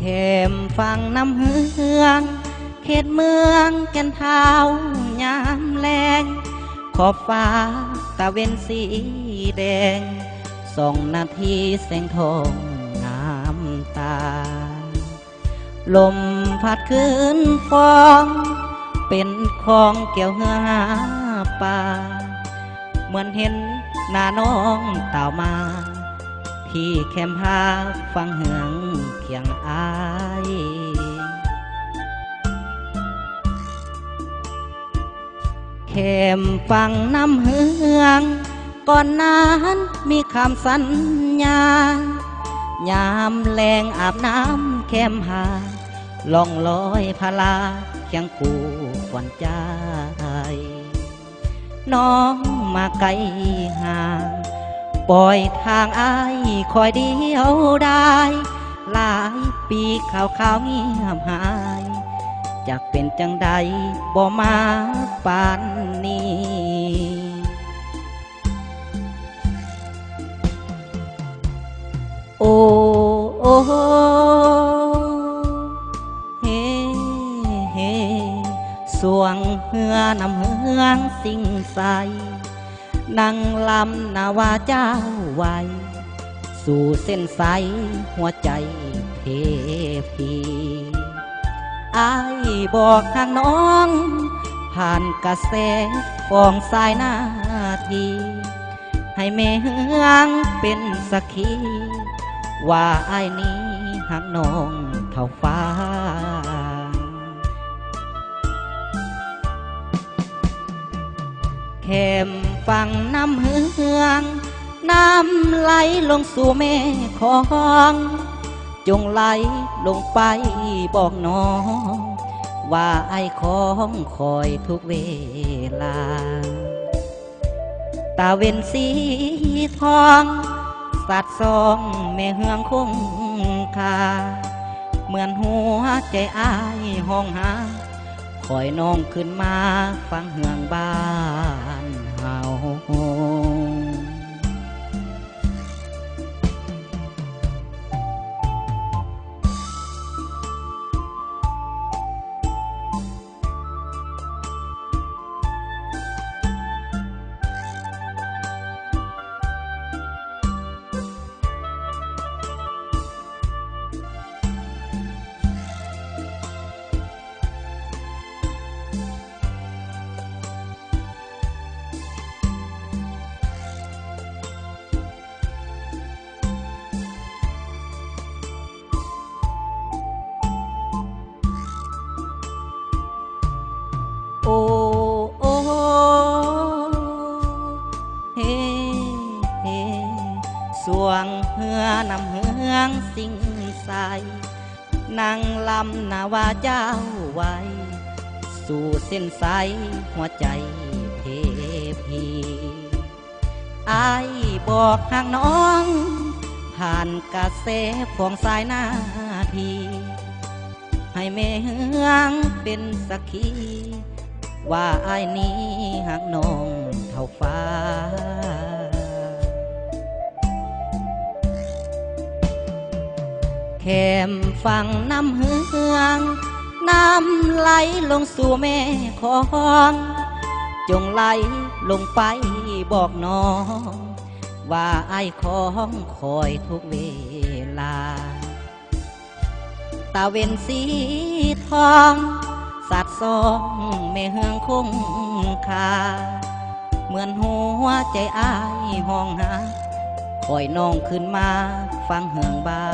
เข้มฟังน้ำเฮืองเขตเมืองแก่นเท้ายามแรงขอบฟ้าตะเวนสีแดงส่องนาทีแสงทองงามตาลมพัดขึ้นฟองเป็นคลองเกี่ยวเหือหาป่าเหมือนเห็นหน้าน้องเต่ามาที่แคมพาฟังเหืองเคียงอายเข้มฟังน้ำเฮืองก่อนนั้นมีคำสัญญายามแรงอาบน้ำเข้มหาล่องลอยพลาเคียงคู่ขวัญใจน้องมาไกลห่างปล่อยทางอายคอยเดียวได้หลายปีข่าวเงียบหายจากเป็นจังใดบ่มาปานนี้โอ้โอ้เฮ้เฮ้สวงเหือนำเฮืองสิ่งใสนั่งลำนาวาเจ้าไว้สู่เส้นสายหัวใจเทพีอายบอกทางน้องผ่านกระแสฟองสายนาทีให้แม่เฮืองเป็นสักขีว่าอายนี้หักน้องเท่าฟ้าเข้มฟังน้ำเฮืองน้ำไหลลงสู่แม่คลองจงไหลลงไปบอกน้องว่าไอ้ของคอยทุกเวลาตาเว้นสีทองสัดซองแม่เฮืองคงคาเหมือนหัวใจอ้ายห้องหาคอยน้องขึ้นมาฟังเฮืองบ้านเฮาโอ้โอ้เฮ้เฮ้สวงเฮือนำเฮืองสิ่งใสนั่งลำนาวาเจ้าไว้สู่เส้นสายหัวใจเทพีอายบอกทางน้องผ่านกระแสฟองสายนาทีให้แม่เฮืองเป็นสักขีว่าอายนี้หักน้องเท่าฟ้าเข้มฟังน้ำเฮืองน้ำไหลลงสู่แม่คลองจงไหลลงไปบอกน้องว่าไอ้ของคอยทุกเวลาตาเว้นสีทองสัดซองแม่เฮืองคงคาเหมือนหัวใจอ้ายห้องหาคอยน้องขึ้นมาฟังเฮืองบ้า